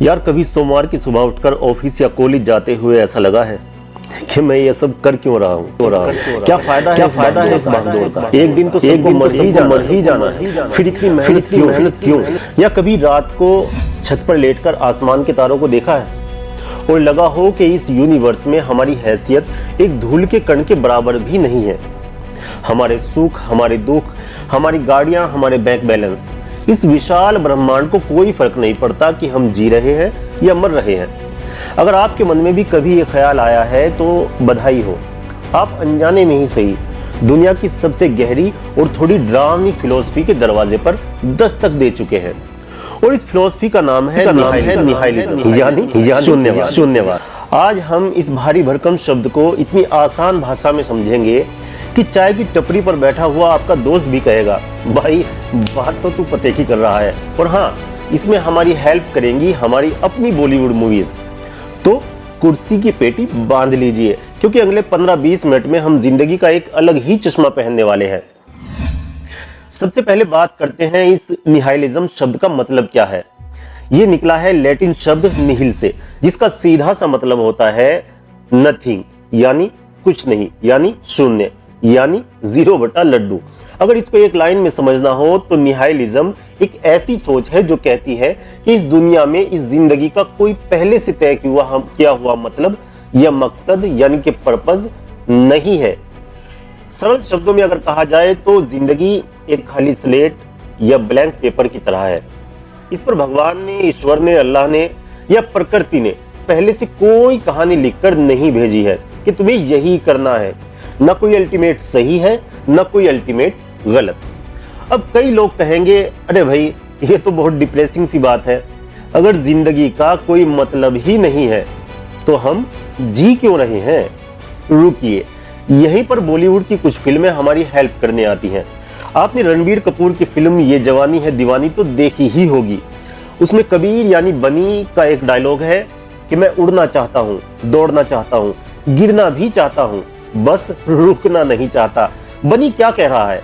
यार कभी सोमवार की सुबह उठकर ऑफिस या कॉलेज जाते हुए ऐसा लगा है कि मैं ये सब कर क्यों रहा हूँ। क्या फायदा है इस भागदौड़ का। एक दिन तो सबको मर ही जाना है, फिर इतनी मेहनत क्यों। या कभी रात को छत पर लेटकर आसमान के तारों को देखा है और लगा हो कि इस यूनिवर्स में हमारी हैसियत एक धूल के कण के बराबर भी नहीं है। हमारे सुख, हमारे दुख, हमारी गाड़ियां, हमारे बैंक बैलेंस, इस विशाल ब्रह्मांड को कोई फर्क नहीं पड़ता कि हम जी रहे हैं या मर रहे हैं। अगर आपके मन में भी कभी ये ख्याल आया है तो बधाई हो, आप अनजाने में ही सही दुनिया की सबसे गहरी और थोड़ी डरावनी फिलॉसफी के दरवाजे पर दस्तक दे चुके हैं। और इस फिलॉसफी का नाम है निहिलिज्म, यानी शून्यवाद। आज हम इस भारी भरकम शब्द को इतनी आसान भाषा में समझेंगे कि चाय की टपरी पर बैठा हुआ आपका दोस्त भी कहेगा, भाई बात तो तू पते की कर रहा है। और हाँ, इसमें हमारी हेल्प करेंगी हमारी अपनी बॉलीवुड मूवीज। तो कुर्सी की पेटी बांध लीजिए, क्योंकि अगले 15-20 मिनट में हम जिंदगी का एक अलग ही चश्मा पहनने वाले हैं। सबसे पहले बात करते हैं इस निहिलिज्म शब्द का मतलब क्या है। ये निकला है लैटिन शब्द निहिल से, जिसका सीधा सा मतलब होता है नथिंग, यानी कुछ नहीं, यानी शून्य, यानी 0 बटा लड्डू। अगर इसको एक लाइन में समझना हो तो निहिलिज्म एक ऐसी सोच है जो कहती है कि इस दुनिया में, इस जिंदगी का कोई पहले से तय किया हुआ मतलब या मकसद यानी कि पर्पस नहीं है। सरल शब्दों में अगर कहा जाए तो जिंदगी एक खाली स्लेट या ब्लैंक पेपर की तरह है। इस पर भगवान ने, ईश्वर ने, अल्लाह ने या प्रकृति ने पहले से कोई कहानी लिखकर नहीं भेजी है कि तुम्हें यही करना है। न कोई अल्टीमेट सही है, न कोई अल्टीमेट गलत। अब कई लोग कहेंगे, अरे भाई ये तो बहुत डिप्रेसिंग सी बात है। अगर जिंदगी का कोई मतलब ही नहीं है तो हम जी क्यों रहे हैं। रुकिए, यहीं पर बॉलीवुड की कुछ फिल्में हमारी हेल्प करने आती हैं। आपने रणबीर कपूर की फिल्म ये जवानी है दीवानी तो देखी ही होगी। उसमें कबीर यानी बनी का एक डायलॉग है कि मैं उड़ना चाहता हूँ, दौड़ना चाहता हूँ, गिरना भी चाहता हूँ, बस रुकना नहीं चाहता। बनी क्या कह रहा है?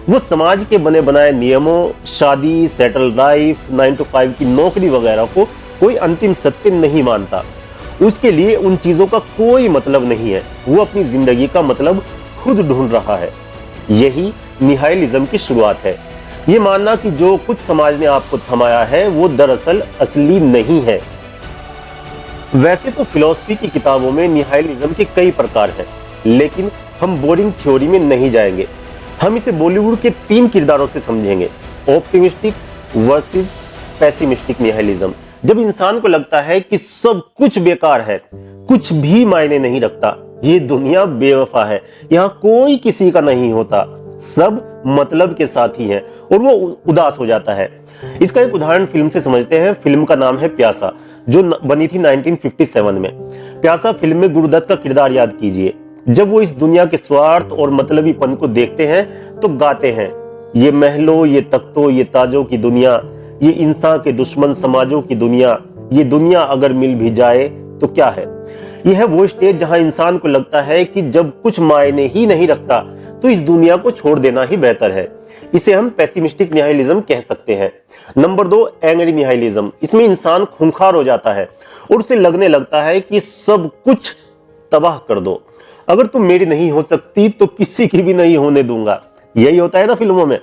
वो समाज के बने बनाए नियमों, शादी, सेटल लाइफ, 9 to 5 की नौकरी वगैरह को कोई अंतिम सत्य नहीं मानता। उसके लिए उन चीजों का कोई मतलब नहीं है। वो अपनी जिंदगी का मतलब खुद ढूंढ रहा है। यही निहिलिज्म की शुरुआत है। ये मानना कि जो कुछ समाज ने आपको थमाया है वो दरअसल असली नहीं है। वैसे तो फिलॉसफी की किताबों में निहिलिज्म के कई प्रकार हैं, लेकिन हम बोरिंग थ्योरी में नहीं जाएंगे। हम इसे बॉलीवुड के 3 किरदारों से समझेंगे, ऑप्टिमिस्टिक वर्सेस पेसिमिस्टिक निहिलिज्म। जब इंसान को लगता है कि सब कुछ बेकार है, कुछ भी मायने नहीं रखता, ये दुनिया बेवफा है, यहाँ कोई किसी का नहीं होता, सब मतलब के साथी हैं, और वो उदास हो जाता है। इसका एक उदाहरण फिल्म से समझते हैं। फिल्म का नाम है प्यासा, जो बनी थी 1957 में। प्यासा फिल्म में गुरुदत्त का किरदार याद कीजिए। जब वो इस दुनिया के स्वार्थ और मतलबीपन को देखते हैं तो गाते हैं, ये महलों, ये तख्तों, ये ताजों की दुनिया, ये इंसान के दुश्मन समाजों की दुनिया, ये दुनिया अगर मिल भी जाए तो क्या है। यह है वो स्टेज जहां इंसान को लगता है कि जब कुछ मायने ही नहीं रखता तो इस दुनिया को छोड़ देना ही बेहतर है। इसे हम पेसिमिस्टिक निहिलिज्म कह सकते हैं। Number 2, angry nihilism. इसमें इंसान खूंखार हो जाता है और उसे लगने लगता है कि सब कुछ तबाह कर दो, अगर तुम मेरी नहीं हो सकती तो किसी की भी नहीं होने दूंगा। यही होता है ना फिल्मों में।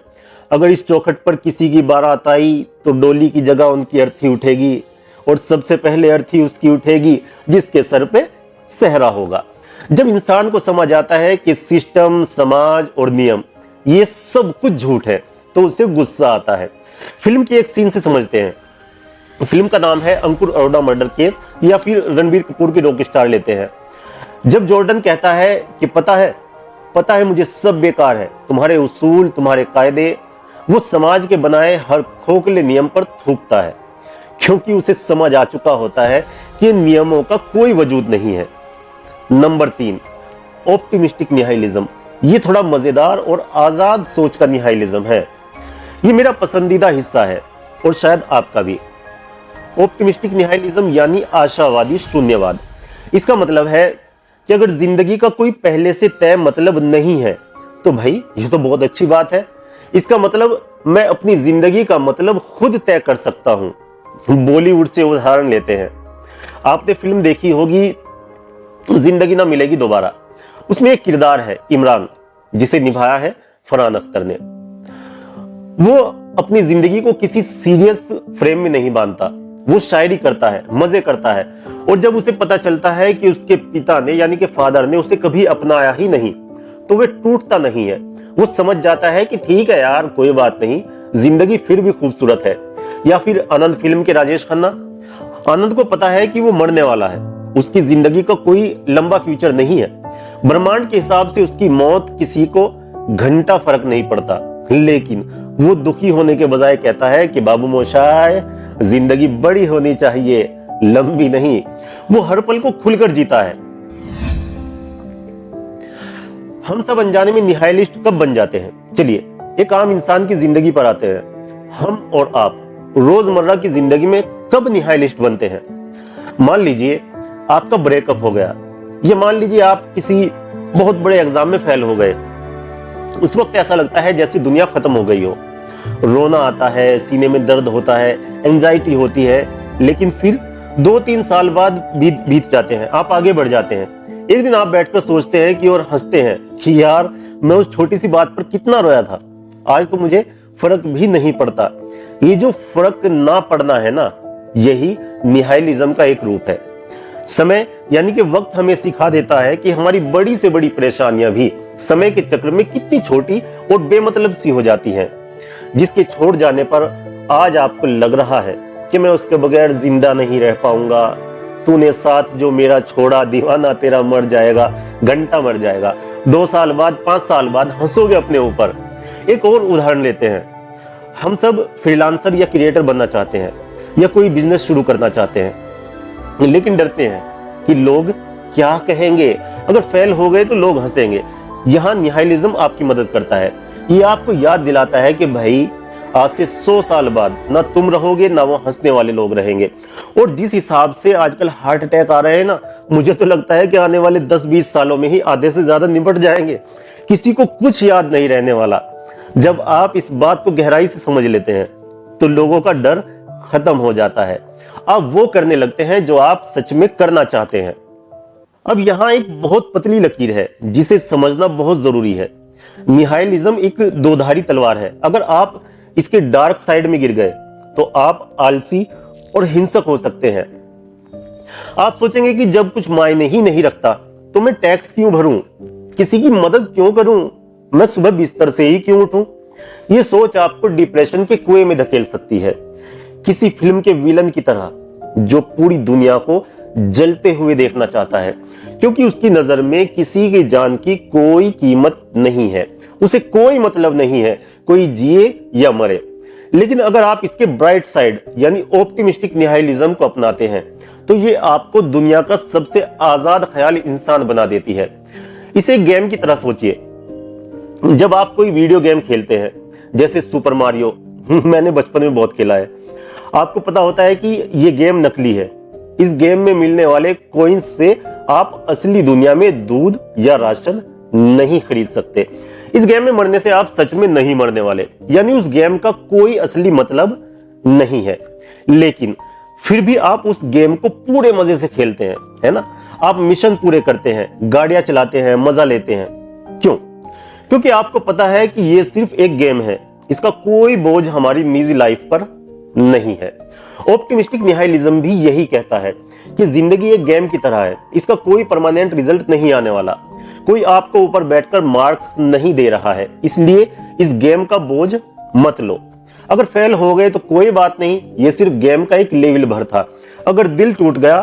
अगर इस चौखट पर किसी की बारात आई तो डोली की जगह उनकी अर्थी उठेगी, और सबसे पहले अर्थी उसकी उठेगी जिसके सर पे सेहरा होगा। जब इंसान को समझ आता है कि सिस्टम, समाज और नियम ये सब कुछ झूठ है तो उसे गुस्सा आता है। फिल्म के एक सीन से समझते हैं। फिल्म का नाम है अंकुर अरोड़ा मर्डर केस, या फिर रणबीर कपूर की रॉक स्टार लेते हैं। जब जॉर्डन कहता है कि पता है मुझे सब बेकार है, तुम्हारे उसूल, तुम्हारे कायदे, वो समाज के बनाए हर खोखले नियम पर थूकता है, क्योंकि उसे समझ आ चुका होता है कि नियमों का कोई वजूद नहीं है। Number 3, optimistic nihilism. ये थोड़ा मजेदार और आजाद सोच का निहिलिज्म है। ये मेरा पसंदीदा हिस्सा है और शायद आपका भी। ऑप्टिमिस्टिक निहिलिज्म यानी आशावादी शून्यवाद। इसका मतलब है कि अगर जिंदगी का कोई पहले से तय मतलब नहीं है तो भाई ये तो बहुत अच्छी बात है। इसका मतलब मैं अपनी जिंदगी का मतलब खुद तय कर सकता हूं। बॉलीवुड से उदाहरण लेते हैं। आपने फिल्म देखी होगी जिंदगी ना मिलेगी दोबारा। उसमें एक किरदार है इमरान, जिसे निभाया है फरहान अख्तर ने। वो अपनी जिंदगी को किसी सीरियस फ्रेम में नहीं बांधता, वो शायरी करता है, मजे करता है। और जब उसे पता चलता है कि उसके पिता ने यानी कि फादर ने उसे कभी अपनाया ही नहीं, तो वह टूटता नहीं है। वो समझ जाता है कि ठीक है यार, कोई बात नहीं, जिंदगी फिर भी खूबसूरत है। या फिर आनंद फिल्म के राजेश खन्ना, आनंद को पता है कि वो मरने वाला है, उसकी जिंदगी का कोई लंबा फ्यूचर नहीं है। ब्रह्मांड के हिसाब से उसकी मौत किसी को घंटा फर्क नहीं पड़ता, लेकिन वो दुखी होने के बजाय कहता है कि बाबू मोशाय, जिंदगी बड़ी होनी चाहिए, लंबी नहीं। वो हर पल को खुलकर जीता है। हम सब अनजाने में निहाइलिस्ट कब बन जाते हैं? चलिए एक आम इंसान की जिंदगी पर आते हैं। हम और आप रोजमर्रा की जिंदगी में कब निहाइलिस्ट बनते हैं? मान लीजिए आपका ब्रेकअप हो गया, या मान लीजिए आप किसी बहुत बड़े एग्जाम में फेल हो गए। उस वक्त ऐसा लगता है जैसे दुनिया खत्म हो गई हो। रोना आता है, सीने में दर्द होता है, एंजाइटी होती है। लेकिन फिर 2-3 साल बाद बीत जाते हैं, आप आगे बढ़ जाते हैं। एक दिन आप बैठकर सोचते हैं कि और हंसते हैं कि यार मैं उस छोटी सी बात पर कितना रोया था, आज तो मुझे फर्क भी नहीं पड़ता। ये जो फर्क ना पड़ना है ना, यही निहाइलिज्म का एक रूप है। समय यानी कि वक्त हमें सिखा देता है कि हमारी बड़ी से बड़ी परेशानियां भी समय के चक्र में कितनी छोटी और बेमतलब सी हो जाती हैं, जिसके छोड़ जाने पर आज आपको लग रहा है कि मैं उसके बगैर जिंदा नहीं रह पाऊंगा। तूने साथ जो मेरा छोड़ा, दीवाना तेरा मर जाएगा, घंटा मर जाएगा। 2 साल बाद, 5 साल बाद हंसोगे अपने ऊपर। एक और उदाहरण लेते हैं। हम सब फ्रीलांसर या क्रिएटर बनना चाहते हैं, या कोई बिजनेस शुरू करना चाहते हैं, लेकिन डरते हैं कि लोग क्या कहेंगे, अगर फेल हो गए तो लोग हंसेंगे। यहां निहाइलिज्म आपकी मदद करता है। ये आपको याद दिलाता है कि भाई आज से 100 साल बाद ना तुम रहोगे ना वो हंसने वाले लोग रहेंगे। और जिस हिसाब से आजकल हार्ट अटैक आ रहे हैं ना, मुझे तो लगता है कि आने वाले 10-20 सालों में ही आधे से ज्यादा निपट जाएंगे। किसी को कुछ याद नहीं रहने वाला। जब आप इस बात को गहराई से समझ लेते हैं तो लोगों का डर खत्म हो जाता है। आप वो करने लगते हैं जो आप सच में करना चाहते हैं। अब यहां एक बहुत पतली लकीर है जिसे समझना बहुत जरूरी है। निहाइलिज्म एक दोधारी तलवार है। अगर आप इसके डार्क साइड में गिर गए तो आप आलसी और हिंसक हो सकते हैं। आप सोचेंगे कि जब कुछ मायने ही नहीं रखता तो मैं टैक्स क्यों भरूं, किसी की मदद क्यों करूं, मैं सुबह बिस्तर से ही क्यों उठूं। यह सोच आपको डिप्रेशन के कुएं में धकेल सकती है, किसी फिल्म के विलन की तरह जो पूरी दुनिया को जलते हुए देखना चाहता है, क्योंकि उसकी नजर में किसी की जान की कोई कीमत नहीं है। उसे कोई मतलब नहीं है कोई जिए या मरे। लेकिन अगर आप इसके ब्राइट साइड यानी ऑप्टिमिस्टिक निहाइलिज्म को अपनाते हैं तो ये आपको दुनिया का सबसे आजाद ख्याल इंसान बना देती है। इसे एक गेम की तरह सोचिए। जब आप कोई वीडियो गेम खेलते हैं जैसे सुपर मारियो, मैंने बचपन में बहुत खेला है, आपको पता होता है कि ये गेम नकली है। इस गेम में मिलने वाले कॉइंस से आप असली दुनिया में दूध या राशन नहीं खरीद सकते। इस गेम में मरने से आप सच में नहीं मरने वाले, यानी उस गेम का कोई असली मतलब नहीं है। लेकिन फिर भी आप उस गेम को पूरे मजे से खेलते हैं, है ना। आप मिशन पूरे करते हैं, गाड़ियां चलाते हैं, मजा लेते हैं। क्यों? क्योंकि आपको पता है कि ये सिर्फ एक गेम है, इसका कोई बोझ हमारी निजी लाइफ पर नहीं है। ऑप्टिमिस्टिक निहाइलिज्म भी यही कहता है कि जिंदगी एक गेम की तरह है, इसका कोई परमानेंट रिजल्ट नहीं आने वाला, कोई आपको ऊपर बैठकर मार्क्स नहीं दे रहा है, इसलिए इस गेम का बोझ मत लो। अगर फेल हो गए तो कोई बात नहीं, ये सिर्फ गेम का एक लेवल भर था। अगर दिल टूट गया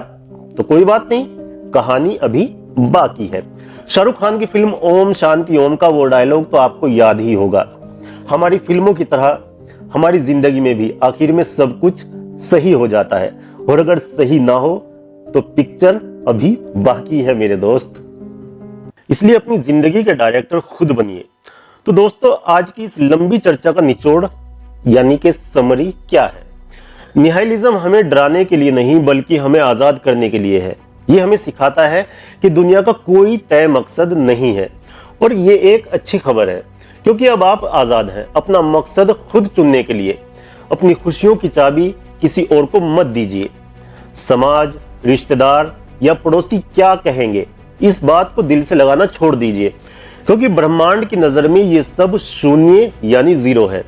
तो कोई बात नहीं, कहानी अभी बाकी है। शाहरुख खान की फिल्म ओम शांति ओम का वो डायलॉग तो आपको याद ही होगा। हमारी फिल्मों की तरह हमारी जिंदगी में भी आखिर में सब कुछ सही हो जाता है, और अगर सही ना हो तो पिक्चर अभी बाकी है मेरे दोस्त। इसलिए अपनी जिंदगी के डायरेक्टर खुद बनिए। तो दोस्तों, आज की इस लंबी चर्चा का निचोड़ यानी कि समरी क्या है? निहाइलिज्म हमें डराने के लिए नहीं बल्कि हमें आजाद करने के लिए है। ये हमें सिखाता है कि दुनिया का कोई तय मकसद नहीं है, और ये एक अच्छी खबर है क्योंकि अब आप आजाद हैं अपना मकसद खुद चुनने के लिए। अपनी खुशियों की चाबी किसी और को मत दीजिए। समाज, रिश्तेदार या पड़ोसी क्या कहेंगे, इस बात को दिल से लगाना छोड़ दीजिए, क्योंकि ब्रह्मांड की नजर में ये सब शून्य यानी जीरो है।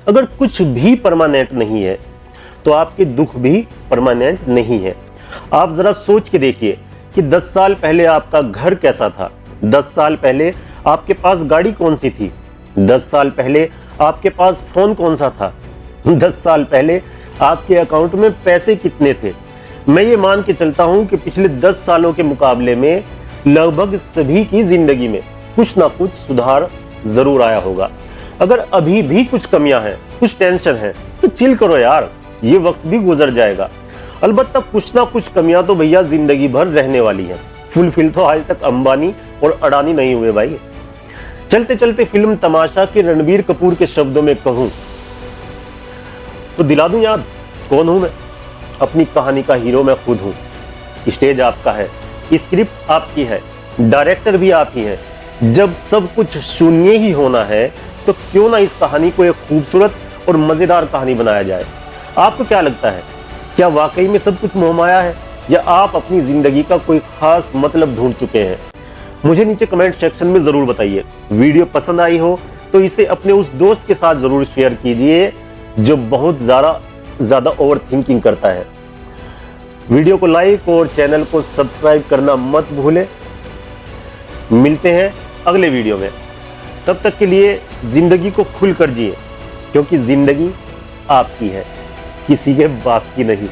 अगर कुछ भी परमानेंट नहीं है तो आपके दुख भी परमानेंट नहीं है। आप जरा सोच के देखिए कि 10 साल पहले आपका घर कैसा था, 10 साल पहले आपके पास गाड़ी कौन सी थी, 10 साल पहले आपके पास फोन कौन सा था, 10 साल पहले आपके अकाउंट में पैसे कितने थे। मैं ये मान के चलता हूं कि पिछले 10 सालों के मुकाबले में लगभग सभी की जिंदगी में कुछ ना कुछ सुधार जरूर आया होगा। अगर अभी भी कुछ कमियां हैं, कुछ टेंशन है, तो चिल करो यार, ये वक्त भी गुजर जाएगा। अलबत्ता कुछ ना कुछ कमियां तो भैया जिंदगी भर रहने वाली हैं। फुलफिल तो आज तक अंबानी और अडानी नहीं हुए भाई। चलते चलते फिल्म तमाशा के रणबीर कपूर के शब्दों में कहूं तो दिला दूं याद, कौन हूं मैं? अपनी कहानी का हीरो मैं खुद हूं। स्टेज आपका है, स्क्रिप्ट आपकी है, डायरेक्टर भी आप ही हैं। जब सब कुछ शून्य ही होना है तो क्यों ना इस कहानी को एक खूबसूरत और मजेदार कहानी बनाया जाए। आपको क्या लगता है, क्या वाकई में सब कुछ मोहमाया है, या आप अपनी जिंदगी का कोई खास मतलब ढूंढ चुके हैं? मुझे नीचे कमेंट सेक्शन में जरूर बताइए। वीडियो पसंद आई हो तो इसे अपने उस दोस्त के साथ जरूर शेयर कीजिए जो बहुत ज्यादा ओवर थिंकिंग करता है। वीडियो को लाइक और चैनल को सब्सक्राइब करना मत भूलें। मिलते हैं अगले वीडियो में, तब तक के लिए जिंदगी को खुलकर जिए, क्योंकि जिंदगी आपकी है, किसी के बाप की नहीं।